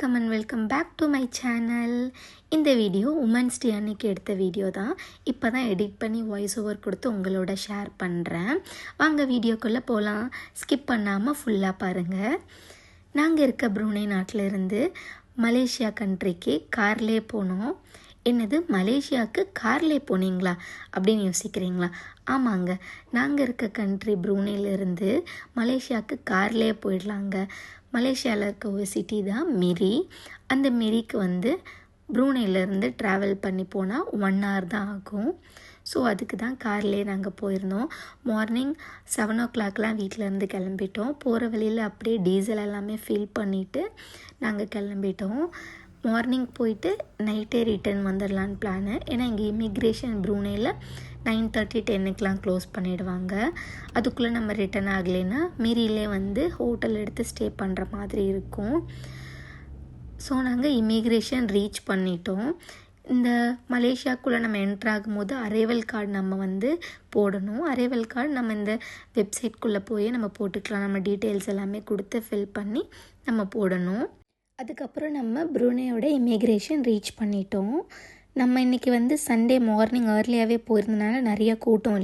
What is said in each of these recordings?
Welcome and welcome back to my channel. இந்த video women's day அன்னைக்கு எடுத்த video தான். இப்போ தான் எடிட் பண்ணி வாய்ஸ் ஓவர் கொடுத்து உங்களோட ஷேர் பண்ணுறேன். வாங்க வீடியோக்குள்ளே போகலாம். ஸ்கிப் பண்ணாமல் ஃபுல்லாக பாருங்கள். நாங்கள் இருக்க ப்ரூனே நாட்டில் இருந்து மலேசியா கண்ட்ரிக்கு கார்லேயே போனோம். என்னது, மலேசியாவுக்கு கார்லேயே போனீங்களா அப்படின்னு யோசிக்கிறீங்களா? ஆமாங்க, நாங்கள் இருக்க கண்ட்ரி ப்ரூனேலேருந்து மலேசியாவுக்கு கார்லேயே போயிடலாங்க. மலேசியாவில் இருக்க ஒரு சிட்டி தான் மிரி. அந்த மிரிக்கு ப்ரூனேலேருந்து ட்ராவல் பண்ணி போனால் 1 hour தான் ஆகும். ஸோ அதுக்கு தான் கார்லேயே நாங்கள் போயிருந்தோம். மார்னிங் 7 o'clock வீட்டிலேருந்து கிளம்பிட்டோம். போகிற வழியில் அப்படியே டீசல் எல்லாமே ஃபில் பண்ணிவிட்டு நாங்கள் கிளம்பிட்டோம். மார்னிங் போயிட்டு நைட்டே ரிட்டர்ன் வந்துடலான்னு பிளானு. ஏன்னா இங்கே இமிக்ரேஷன் ப்ரூனேயில் 9:30 10 க்ளோஸ் பண்ணிவிடுவாங்க. அதுக்குள்ளே நம்ம ரிட்டர்ன் ஆகலைன்னா மிரியிலே ஹோட்டல் எடுத்து ஸ்டே பண்ணுற மாதிரி இருக்கும். ஸோ நாங்கள் இமிக்ரேஷன் ரீச் பண்ணிட்டோம். இந்த மலேசியாவுக்குள்ளே நம்ம என்ட்ரு ஆகும்போது அரைவல் கார்டு நம்ம போடணும். அரைவல் கார்டு நம்ம இந்த வெப்சைட்குள்ளே போய் நம்ம போட்டுக்கலாம். நம்ம டீட்டெயில்ஸ் எல்லாமே கொடுத்து ஃபில் பண்ணி நம்ம போடணும். அதுக்கப்புறம் நம்ம ப்ரூனேயோட இமிக்ரேஷன் ரீச் பண்ணிட்டோம். நம்ம இன்றைக்கி சண்டே மார்னிங் ஏர்லியாகவே போயிருந்தனால நிறைய கூட்டம்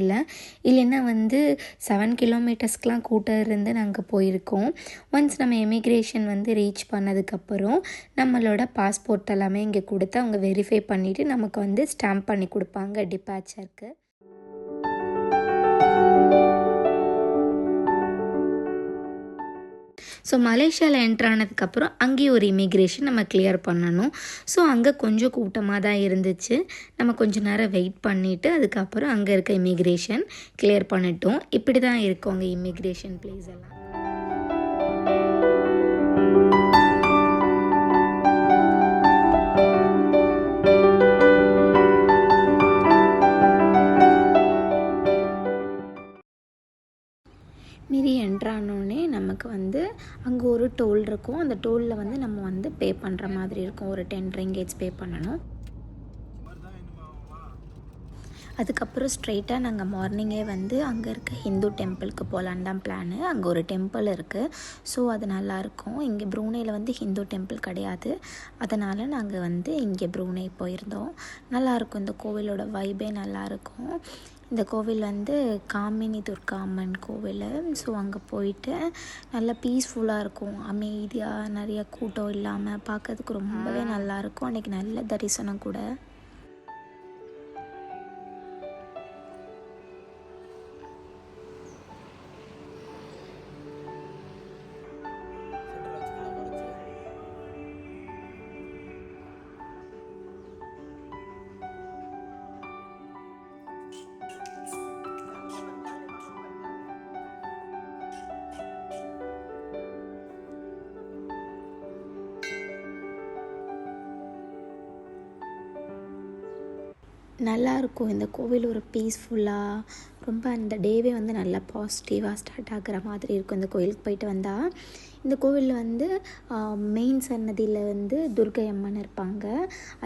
இல்லைன்னா 7 kilometers கூட்டம் இருந்து நாங்கள் போயிருக்கோம். ஒன்ஸ் நம்ம இமிக்ரேஷன் ரீச் பண்ணதுக்கப்புறம் நம்மளோட பாஸ்போர்ட் எல்லாமே இங்கே கொடுத்து அவங்க வெரிஃபை பண்ணிவிட்டு நமக்கு ஸ்டாம்ப் பண்ணி கொடுப்பாங்க டிபார்ச்சருக்கு. ஸோ மலேசியாவில் என்ட்ரு ஆனதுக்கப்புறம் அங்கேயும் ஒரு இமிக்ரேஷன் நம்ம கிளியர் பண்ணணும். ஸோ அங்கே கொஞ்சம் கூட்டமாக தான் இருந்துச்சு. நம்ம கொஞ்சம் நேரம் வெயிட் பண்ணிவிட்டு அதுக்கப்புறம் அங்கே இருக்க இமிக்ரேஷன் கிளியர் பண்ணிட்டோம். இப்படி தான் இருக்கும் அங்கே இமிக்ரேஷன் பிளேஸ் எல்லாம். மிரி என்ட்ரானோடனே நமக்கு அங்கே ஒரு டோல் இருக்கும். அந்த டோலில் நம்ம பே பண்ணுற மாதிரி இருக்கும். ஒரு 10 ringgits பே பண்ணணும். அதுக்கப்புறம் ஸ்ட்ரெயிட்டாக நாங்கள் மார்னிங்கே அங்கே இருக்க ஹிந்து டெம்பிளுக்கு போகலான்னு தான் பிளானு. அங்கே ஒரு டெம்பிள் இருக்குது. ஸோ அது நல்லாயிருக்கும். இங்கே ப்ரூனேயில் ஹிந்து டெம்பிள் கிடையாது. அதனால் நாங்கள் இங்கே ப்ரூனே போயிருந்தோம். நல்லாயிருக்கும். இந்த கோவிலோட வைபே நல்லாயிருக்கும். இந்த கோவில் காமினி துர்கா அம்மன் கோவில். ஸோ அங்கே போயிட்டு நல்லா பீஸ்ஃபுல்லாக இருக்கும். அமைதியாக, நிறைய கூட்டம் இல்லாமல் பார்க்கறதுக்கு ரொம்பவே நல்லாயிருக்கும். அன்றைக்கி நல்ல தரிசனம் கூட. நல்லாயிருக்கும் இந்த கோவில். ஒரு பீஸ்ஃபுல்லாக ரொம்ப அந்த டேவே நல்லா பாசிட்டிவாக ஸ்டார்ட் ஆகிற மாதிரி இருக்கும் இந்த கோயிலுக்கு போயிட்டு வந்தால். இந்த கோவிலில் மெயின் சன்னதியில் துர்கை அம்மன் இருப்பாங்க.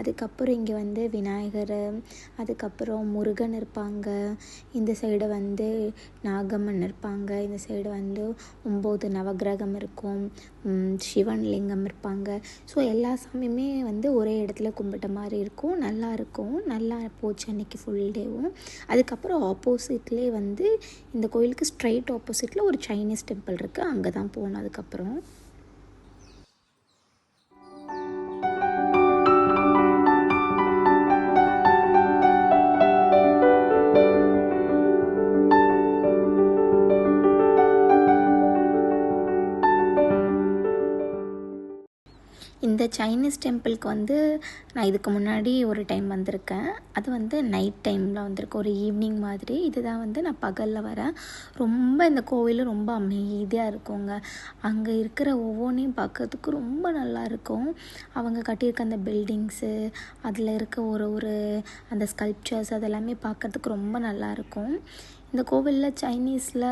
அதுக்கப்புறம் இங்கே விநாயகர், அதுக்கப்புறம் முருகன் இருப்பாங்க. இந்த சைடு நாகம்மன் இருப்பாங்க. இந்த சைடு 9 நவகிரகம் இருக்கும். சிவன் லிங்கம் இருப்பாங்க. ஸோ எல்லா சாமியுமே ஒரே இடத்துல கும்பிட்ட மாதிரி இருக்கும். நல்லாயிருக்கும். நல்லா போச்சு அன்றைக்கி ஃபுல் டேவும். அதுக்கப்புறம் ஆப்போசிட்லேயே இந்த கோயிலுக்கு ஸ்ட்ரைட் ஆப்போசிட்டில் ஒரு சைனீஸ் டெம்பிள் இருக்குது. அங்கே தான் போனோம். அதுக்கப்புறம் இந்த சைனீஸ் டெம்பிளுக்கு நான் இதுக்கு முன்னாடி ஒரு டைம் வந்திருக்கேன். அது நைட் டைமில் வந்திருக்கு, ஒரு ஈவினிங் மாதிரி. இதுதான் நான் பகலில் வரேன். ரொம்ப இந்த கோவில் ரொம்ப அமைதியாக இருக்குங்க. அங்கே இருக்கிற ஒவ்வொன்றையும் பார்க்கறதுக்கு ரொம்ப நல்லா இருக்கும். அவங்க கட்டியிருக்க அந்த பில்டிங்ஸு, அதில் இருக்க ஒரு அந்த ஸ்கல்ப்சர்ஸ் அதெல்லாமே பார்க்கறதுக்கு ரொம்ப நல்லாயிருக்கும். இந்த கோவிலில் சைனீஸில்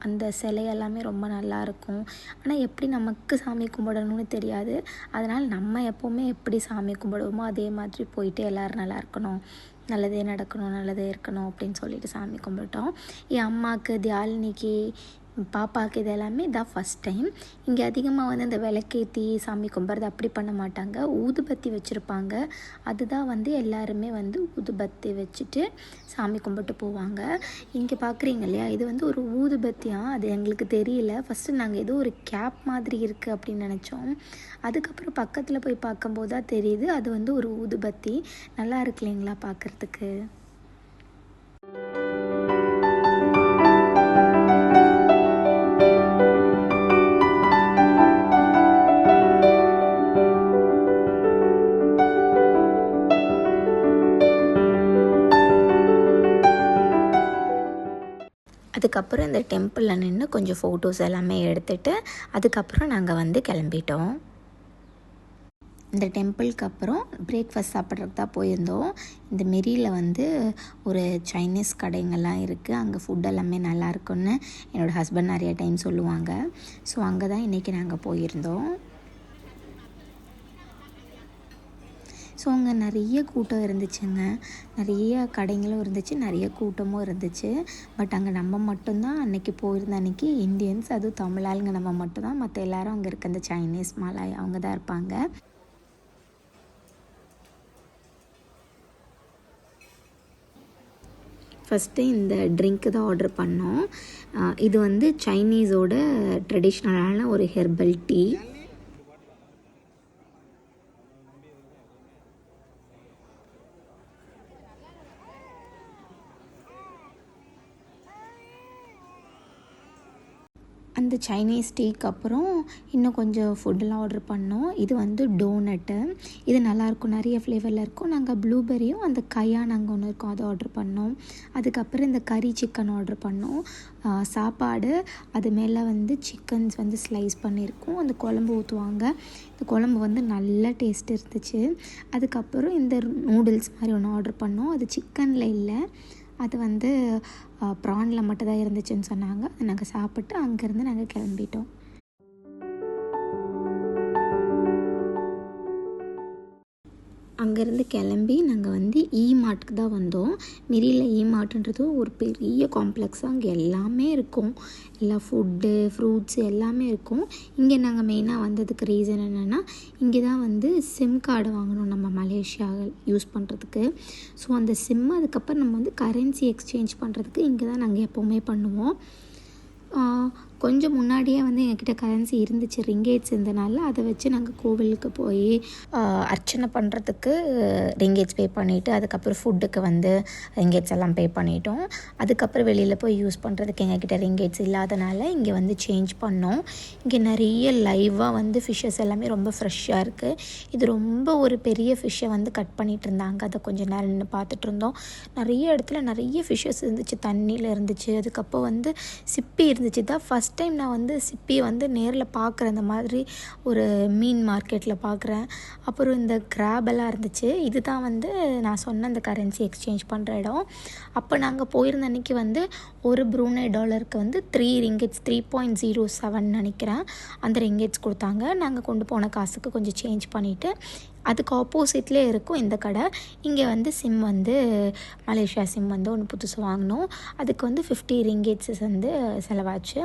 அந்த சிலை எல்லாமே ரொம்ப நல்லாயிருக்கும். ஆனால் எப்படி நமக்கு சாமி கும்பிடணும்னு தெரியாது. அதனால் நம்ம எப்போவுமே எப்படி சாமி கும்பிடுவோமோ அதே மாதிரி போயிட்டு எல்லோரும் நல்லா இருக்கணும், நல்லதே நடக்கணும், நல்லதே இருக்கணும் அப்படின்னு சொல்லிட்டு சாமி கும்பிட்டோம். என் அம்மாவுக்கு தியாலினிக்கு பாப்பாவுக்கு இது எல்லாமே இதான் ஃபஸ்ட் டைம். இங்கே அதிகமாக வந்து இந்த விளக்கேற்றி சாமி கும்பிட்றது அப்படி பண்ண மாட்டாங்க. ஊதுபத்தி வச்சுருப்பாங்க. அதுதான் வந்து எல்லாருமே வந்து ஊதுபத்தி வச்சுட்டு சாமி கும்பிட்டு போவாங்க. இங்கே பார்க்குறீங்க இல்லையா, இது வந்து ஒரு ஊதுபத்தியாக, அது எங்களுக்கு தெரியல. ஃபஸ்ட்டு நாங்கள் ஏதோ ஒரு கேப் மாதிரி இருக்குது அப்படின்னு நினச்சோம். அதுக்கப்புறம் பக்கத்தில் போய் பார்க்கும்போது தான் தெரியுது அது வந்து ஒரு ஊதுபத்தி. நல்லா இருக்கு இல்லைங்களா பார்க்குறதுக்கு. அதுக்கப்புறம் இந்த டெம்பிளில் நின்று கொஞ்சம் ஃபோட்டோஸ் எல்லாமே எடுத்துகிட்டு அதுக்கப்புறம் நாங்கள் வந்து கிளம்பிட்டோம். இந்த டெம்பிளுக்கு அப்புறம் பிரேக்ஃபாஸ்ட் சாப்பிட்றதுக்கு தான் போயிருந்தோம். இந்த மெரியில் வந்து ஒரு சைனீஸ் கடைங்கள்லாம் இருக்குது. அங்கே ஃபுட் எல்லாமே நல்லா இருக்குன்னு என்னோடய ஹஸ்பண்ட் நிறைய டைம் சொல்லுவாங்க. ஸோ அங்கே தான் இன்றைக்கி நாங்கள் போயிருந்தோம். ஸோ அங்கே நிறைய கூட்டம் இருந்துச்சுங்க. நிறைய கடைங்களும் இருந்துச்சு, நிறைய கூட்டமும் இருந்துச்சு. பட் அங்கே நம்ம மட்டும்தான் அன்றைக்கி போயிருந்த அன்றைக்கி இந்தியன்ஸ், அதுவும் தமிழ் ஆளுங்க நம்ம மட்டும்தான். மற்ற எல்லோரும் அங்கே இருக்க அந்த சைனீஸ் மலாய் அவங்க தான் இருப்பாங்க. ஃபஸ்ட்டு இந்த ட்ரிங்க்கு தான் ஆர்டர் பண்ணோம். இது வந்து சைனீஸோட ட்ரெடிஷ்னலான ஒரு ஹெர்பல் டீ. அந்த சைனீஸ் டீக்கு அப்புறம் இன்னும் கொஞ்சம் ஃபுட்டெலாம் ஆர்டர் பண்ணோம். இது வந்து டோனட்டு. இது நல்லாயிருக்கும், நிறைய ஃப்ளேவரில் இருக்கும். நாங்கள் ப்ளூபெரியும் அந்த கையான் அங்கே ஒன்று இருக்கும், அதை ஆர்டர் பண்ணோம். அதுக்கப்புறம் இந்த கறி சிக்கன் ஆர்டர் பண்ணோம். சாப்பாடு அது மேலே வந்து சிக்கன்ஸ் வந்து ஸ்லைஸ் பண்ணியிருக்கோம். அந்த குழம்பு ஊற்றுவாங்க. இந்த குழம்பு வந்து நல்ல டேஸ்ட் இருந்துச்சு. அதுக்கப்புறம் இந்த நூடுல்ஸ் மாதிரி ஒன்று ஆர்டர் பண்ணோம். அது சிக்கனில் இல்லை, அது வந்து ப்ரானில் மட்டும் தான் இருந்துச்சுன்னு சொன்னாங்க. அதை நாங்கள் சாப்பிட்டு அங்கேருந்து நாங்கள் கிளம்பிட்டோம். அங்கேருந்து கிளம்பி நாங்கள் வந்து மார்ட்டுக்கு தான் வந்தோம். மெரியில் மார்ட்டுன்றது ஒரு பெரிய காம்ப்ளெக்ஸாக அங்கே எல்லாமே இருக்கும். எல்லா ஃபுட்டு, ஃப்ரூட்ஸு எல்லாமே இருக்கும். இங்கே நாங்கள் மெயினாக வந்ததுக்கு ரீசன் என்னென்னா, இங்கே தான் வந்து சிம் கார்டு வாங்கணும் நம்ம மலேசியா யூஸ் பண்ணுறதுக்கு. ஸோ அந்த சிம் அதுக்கப்புறம் நம்ம வந்து கரன்சி எக்ஸ்சேஞ்ச் பண்ணுறதுக்கு இங்கே தான் நாங்கள் எப்போவுமே பண்ணுவோம். கொஞ்சம் முன்னாடியே வந்து எங்ககிட்ட கரன்சி இருந்துச்சு, ரிங்கேட்ஸ் இருந்தனால அதை வச்சு நாங்கள் கோவிலுக்கு போய் அர்ச்சனை பண்ணுறதுக்கு ரிங்கேட்ஸ் பே பண்ணிவிட்டு அதுக்கப்புறம் ஃபுட்டுக்கு வந்து ரிங்கேட்ஸ் எல்லாம் பே பண்ணிட்டோம். அதுக்கப்புறம் வெளியில் போய் யூஸ் பண்ணுறதுக்கு எங்ககிட்ட ரிங்கேட்ஸ் இல்லாதனால இங்கே வந்து சேஞ்ச் பண்ணோம். இங்கே நிறைய லைவாக வந்து ஃபிஷ்ஷஸ் எல்லாமே ரொம்ப ஃப்ரெஷ்ஷாக இருக்குது. இது ரொம்ப ஒரு பெரிய ஃபிஷ்ஷை வந்து கட் பண்ணிகிட்டு இருந்தாங்க. அதை கொஞ்சம் நேரம் நின்று பார்த்துட்டு இருந்தோம். நிறைய இடத்துல நிறைய ஃபிஷ்ஷஸ் இருந்துச்சு, தண்ணியில் இருந்துச்சு. அதுக்கப்புறம் வந்து சிப்பி இருந்துச்சு. தான் ஃபஸ்ட் டைம் நான் வந்து சிப்பியை வந்து நேரில் பார்க்குறேன். இந்த மாதிரி ஒரு மீன் மார்க்கெட்டில் பார்க்குறேன். அப்புறம் இந்த கிராபெல்லாம் இருந்துச்சு. இது தான் வந்து நான் சொன்ன அந்த கரன்சி எக்ஸ்சேஞ்ச் பண்ணுற இடம். அப்போ நாங்கள் போயிருந்த அன்றைக்கி வந்து ஒரு ப்ரூனை டாலருக்கு வந்து 3 ரிங்கெட்ஸ் 3.07 நினைக்கிறேன் அந்த ரிங்கெட்ஸ் கொடுத்தாங்க. நாங்கள் கொண்டு போன காசுக்கு கொஞ்சம் சேஞ்ச் பண்ணிவிட்டு அதுக்கு ஆப்போசிட்லேயே இருக்கும் இந்த கடை. இங்கே வந்து சிம் வந்து மலேசியா சிம் வந்து ஒன்று புதுசு வாங்கினோம். அதுக்கு வந்து 50 ரிங்கெட்ஸ் வந்து செலவாச்சு.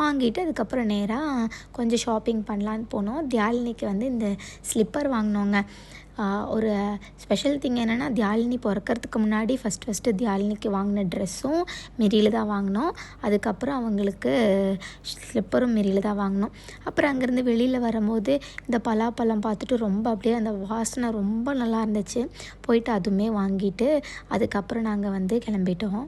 வாங்கிட்டு அதுக்கப்புறம் நேராக கொஞ்சம் ஷாப்பிங் பண்ணலான்னு போனோம். தியாலினிக்கு வந்து இந்த ஸ்லிப்பர் வாங்கினோங்க. ஒரு ஸ்பெஷல் திங் என்னென்னா, தியாலினி பிறக்கிறதுக்கு முன்னாடி ஃபஸ்ட்டு தியாலினிக்கு வாங்கின ட்ரெஸ்ஸும் மெரியில் தான் வாங்கினோம். அதுக்கப்புறம் அவங்களுக்கு ஸ்லிப்பரும் மெரியில் தான் வாங்கினோம். அப்புறம் அங்கேருந்து வெளியில் வரும்போது இந்த பலாப்பழம் பார்த்துட்டு ரொம்ப அப்படியே அந்த வாசனை ரொம்ப நல்லா இருந்துச்சு. போயிட்டு அதுவுமே வாங்கிட்டு அதுக்கப்புறம் நாங்கள் வந்து கிளம்பிட்டோம்.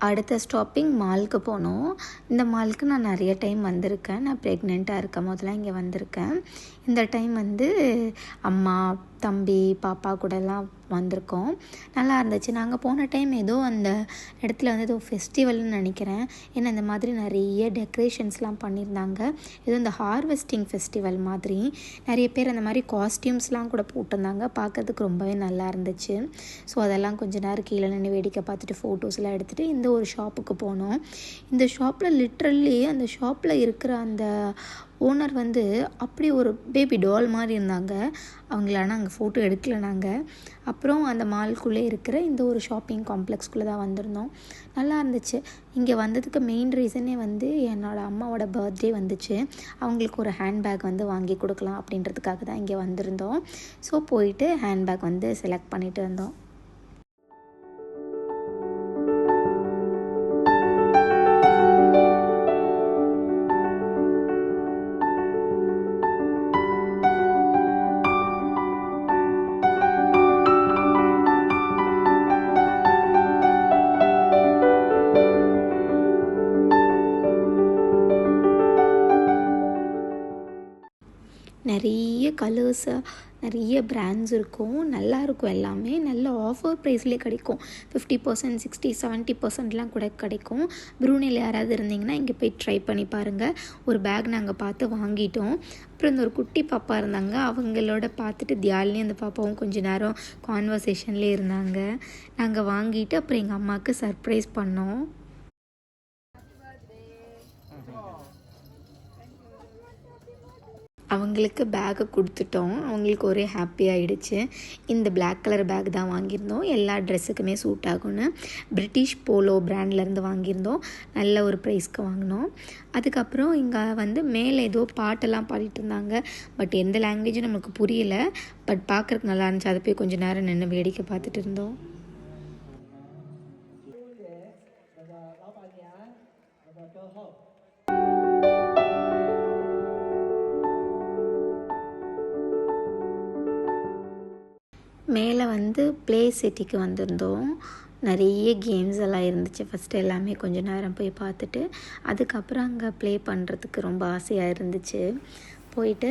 அடுத்த ஸ்டாப்பிங் மாலுக்கு போனோம். இந்த மாலுக்கு நான் நிறைய டைம் வந்திருக்கேன். நான் ப்ரெக்னெண்ட்டாக இருக்கும் போதெல்லாம் இங்கே வந்திருக்கேன். இந்த டைம் வந்து அம்மா, தம்பி, பாப்பா கூடலாம் வந்திருக்கோம். நல்லா இருந்துச்சு. நாங்கள் போன டைம் ஏதோ அந்த இடத்துல வந்து ஏதோ ஃபெஸ்டிவல்னு நினைக்கிறேன். ஏன்னா இந்த மாதிரி நிறைய டெக்கரேஷன்ஸ்லாம் பண்ணியிருந்தாங்க. ஏதோ இந்த ஹார்வெஸ்டிங் ஃபெஸ்டிவல் மாதிரி நிறைய பேர் அந்த மாதிரி காஸ்டியூம்ஸ்லாம் கூட போட்டிருந்தாங்க. பார்க்கறதுக்கு ரொம்பவே நல்லா இருந்துச்சு. ஸோ அதெல்லாம் கொஞ்சம் நேரம் கீழே நின்று வேடிக்கை பார்த்துட்டு ஃபோட்டோஸ்லாம் எடுத்துகிட்டு இந்த ஒரு ஷாப்புக்கு போனோம். இந்த ஷாப்பில் லிட்ரலி அந்த ஷாப்பில் இருக்கிற அந்த ஓனர் வந்து அப்படி ஒரு பேபி டால் மாதிரி இருந்தாங்க. அவங்கள ஆனால் அங்கே ஃபோட்டோ எடுக்கல நாங்கள். அப்புறம் அந்த மால்குள்ளே இருக்கிற இந்த ஒரு ஷாப்பிங் காம்ப்ளெக்ஸ்குள்ளே தான் வந்திருந்தோம். நல்லா இருந்துச்சு. இங்கே வந்ததுக்கு மெயின் ரீசனே வந்து என்னோடய அம்மாவோட பர்த்டே வந்துச்சு. அவங்களுக்கு ஒரு ஹேண்ட்பேக் வந்து வாங்கி கொடுக்கலாம் அப்படின்றதுக்காக தான் இங்கே வந்திருந்தோம். ஸோ போயிட்டு ஹேண்ட்பேக் வந்து செலக்ட் பண்ணிட்டு வந்தோம். நிறைய கலர்ஸு, நிறைய பிராண்ட்ஸ் இருக்கும். நல்லாயிருக்கும். எல்லாமே நல்ல ஆஃபர் ப்ரைஸ்லேயே கிடைக்கும். 50%, 60, 70%லாம் கூட கிடைக்கும். ப்ரூனேயில் யாராவது இருந்தீங்கன்னா இங்கே போய் ட்ரை பண்ணி பாருங்கள். ஒரு பேக் நாங்கள் பார்த்து வாங்கிட்டோம். அப்புறம் இந்த ஒரு குட்டி பாப்பா இருந்தாங்க. அவங்களோட பார்த்துட்டு தியாலினி அந்த பாப்பாவும் கொஞ்சம் நேரம் கான்வர்சேஷன்லேயே இருந்தாங்க. நாங்கள் வாங்கிட்டு அப்புறம் எங்கள் அம்மாவுக்கு சர்ப்ரைஸ் பண்ணோம். அவங்களுக்கு பேக்கை கொடுத்துட்டோம். அவங்களுக்கு ஒரே ஹாப்பி ஆகிடுச்சு. இந்த பிளாக் கலர் பேக் தான் வாங்கியிருந்தோம். எல்லா ட்ரெஸ்ஸுக்குமே சூட் ஆகும்னு பிரிட்டிஷ் போலோ பிராண்ட்லேருந்து வாங்கியிருந்தோம். நல்ல ஒரு ப்ரைஸ்க்கு வாங்கினோம். அதுக்கப்புறம் இங்கே வந்து மேலே ஏதோ பாட்டெல்லாம் பாடிட்டு இருந்தாங்க. பட் எந்த லாங்குவேஜும் நமக்கு புரியலை. பட் பார்க்குறதுக்கு நல்லா இருந்துச்சு. அதை போய் கொஞ்சம் நேரம் நின்று வேடிக்கை பார்த்துட்டு இருந்தோம். மேலே வந்து ப்ளே சிட்டிக்கு வந்திருந்தோம். நிறைய கேம்ஸ் எல்லாம் இருந்துச்சு. ஃபஸ்ட்டு எல்லாமே கொஞ்சம் நேரம் போய் பார்த்துட்டு அதுக்கப்புறம் அங்கே ப்ளே பண்ணுறதுக்கு ரொம்ப ஆசையாக இருந்துச்சு. போயிட்டு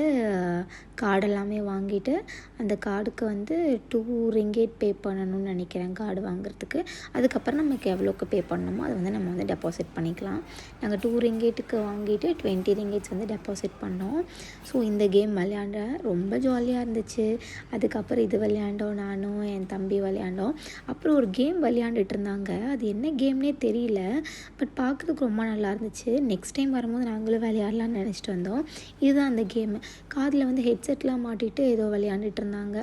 கார்டு எல்லாமே வாங்கிட்டு அந்த கார்டுக்கு வந்து 2 ரிங்கேட் பே பண்ணணும்னு நினைக்கிறேன் கார்டு வாங்குறதுக்கு. அதுக்கப்புறம் நமக்கு எவ்வளோக்கு பே பண்ணணுமோ அதை வந்து நம்ம வந்து டெபாசிட் பண்ணிக்கலாம். நாங்கள் 2 ரிங்கேட்டுக்கு வாங்கிட்டு 20 ரிங்கேட்ஸ் வந்து டெபாசிட் பண்ணோம். ஸோ இந்த கேம் விளையாண்டேன். ரொம்ப ஜாலியாக இருந்துச்சு. அதுக்கப்புறம் இது விளையாண்டோம். நானும் என் தம்பி விளையாண்டோம். அப்புறம் ஒரு கேம் விளையாண்டுட்டு இருந்தாங்க. அது என்ன கேம்னே தெரியல. பட் பார்க்குறதுக்கு ரொம்ப நல்லா இருந்துச்சு. நெக்ஸ்ட் டைம் வரும்போது நாங்களும் விளையாடலான்னு நினச்சிட்டு வந்தோம். இதுதான் அந்த கேமு. காதில் வந்து ஹெட்செட்லாம் மாட்டிட்டு ஏதோ விளையாண்டுட்டு இருந்தாங்க.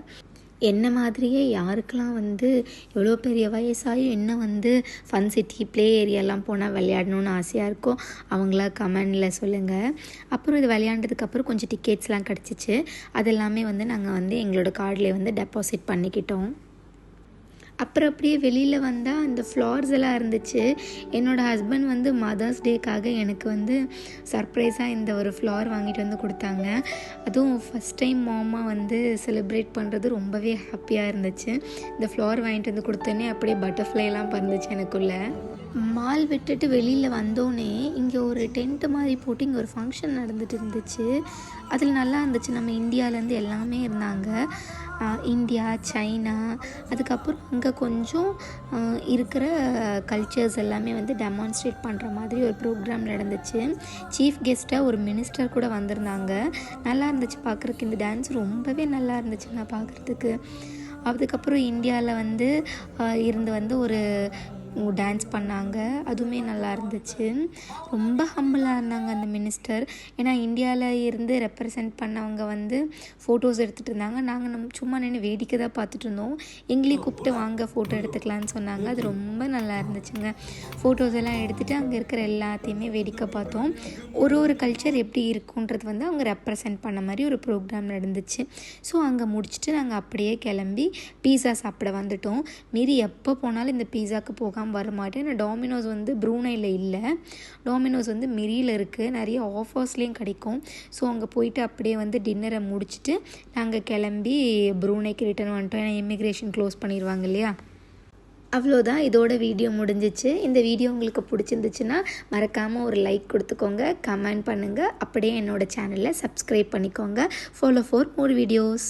என்ன மாதிரியே யாருக்கெல்லாம் வந்து எவ்வளோ பெரிய வயசாகி இன்னும் வந்து ஃபன் சிட்டி ப்ளே ஏரியாலாம் போனால் விளையாடணுன்னு ஆசையாக இருக்கும் அவங்களா கமெண்டில் சொல்லுங்கள். அப்புறம் இது விளையாண்டதுக்கப்புறம் கொஞ்சம் டிக்கெட்ஸ்லாம் கிடச்சிச்சு. அதெல்லாமே வந்து நாங்கள் வந்து எங்களோட கார்டில் வந்து டெபாசிட் பண்ணிக்கிட்டோம். அப்புறம் அப்படியே வெளியில் வந்தால் அந்த ஃப்ளார்ஸ் எல்லாம் இருந்துச்சு. என்னோடய ஹஸ்பண்ட் வந்து மதர்ஸ் டேக்காக எனக்கு வந்து சர்ப்ரைஸாக இந்த ஒரு ஃப்ளார் வாங்கிட்டு வந்து கொடுத்தாங்க. அதுவும் ஃபஸ்ட் டைம் மாமா வந்து செலிப்ரேட் பண்ணுறது ரொம்பவே ஹாப்பியாக இருந்துச்சு. இந்த ஃப்ளார் வாங்கிட்டு வந்து கொடுத்தோன்னே அப்படியே பட்டர்ஃப்ளைலாம் பறந்துச்சு எனக்குள்ளே. மால் விட்டுட்டு வெளியில் வந்தோடனே இங்கே ஒரு டென்ட்டு மாதிரி போட்டு இங்கே ஒரு ஃபங்க்ஷன் நடந்துட்டு இருந்துச்சு. அதில் நல்லா இருந்துச்சு. நம்ம இந்தியாவிலேருந்து எல்லாமே இருந்தாங்க. இந்தியா, சைனா, அதுக்கப்புறம் அங்கே கொஞ்சம் இருக்கிற கல்ச்சர்ஸ் எல்லாமே வந்து டெமான்ஸ்ட்ரேட் பண்ணுற மாதிரி ஒரு ப்ரோக்ராம் நடந்துச்சு. சீஃப் கெஸ்ட்டாக ஒரு மினிஸ்டர் கூட வந்திருந்தாங்க. நல்லா இருந்துச்சு பார்க்குறதுக்கு. இந்த டான்ஸ் ரொம்பவே நல்லா இருந்துச்சு நான் பார்க்குறதுக்கு. அதுக்கப்புறம் இந்தியாவில் வந்து இருந்து வந்து ஒரு டான்ஸ் பண்ணாங்க. அதுவுமே நல்லா இருந்துச்சு. ரொம்ப ஹம்பிளாக இருந்தாங்க அந்த மினிஸ்டர். ஏன்னா இந்தியாவில் இருந்து ரெப்ரசன்ட் பண்ணவங்க வந்து ஃபோட்டோஸ் எடுத்துகிட்டு இருந்தாங்க. நாங்கள் சும்மா நின்று வேடிக்கை தான் பார்த்துட்டு இருந்தோம். எங்களையும் கூப்பிட்டு வாங்க ஃபோட்டோ எடுத்துக்கலான்னு சொன்னாங்க. அது ரொம்ப நல்லா இருந்துச்சுங்க. ஃபோட்டோஸ் எல்லாம் எடுத்துகிட்டு அங்கே இருக்கிற எல்லாத்தையுமே வேடிக்கை பார்த்தோம். ஒரு கல்ச்சர் எப்படி இருக்குன்றது வந்து அவங்க ரெப்ரசன்ட் பண்ண மாதிரி ஒரு ப்ரோக்ராம் நடந்துச்சு. ஸோ அங்கே முடிச்சுட்டு நாங்கள் அப்படியே கிளம்பி பீஸா சாப்பிட வந்துட்டோம். மீறி எப்போ போனாலும் இந்த பீஸாவுக்கு போகாமல் வர மாட்டேன். ஏன்னா டாமினோஸ் வந்து ப்ரூனையில் இல்லை, டாமினோஸ் வந்து மிரியில் இருக்குது. நிறைய ஆஃபர்ஸ்லேயும் கிடைக்கும். ஸோ அங்கே போயிட்டு அப்படியே வந்து டின்னரை முடிச்சுட்டு நாங்கள் கிளம்பி ப்ரூனைக்கு ரிட்டர்ன் வந்துட்டோம். ஏன்னா இமிக்ரேஷன் க்ளோஸ் பண்ணிடுவாங்க இல்லையா. அவ்வளோதான், இதோட வீடியோ முடிஞ்சிச்சு. இந்த வீடியோ உங்களுக்கு பிடிச்சிருந்துச்சுன்னா மறக்காமல் ஒரு லைக் கொடுத்துக்கோங்க, கமெண்ட் பண்ணுங்கள். அப்படியே என்னோடய சேனலை சப்ஸ்கிரைப் பண்ணிக்கோங்க. Follow for more videos.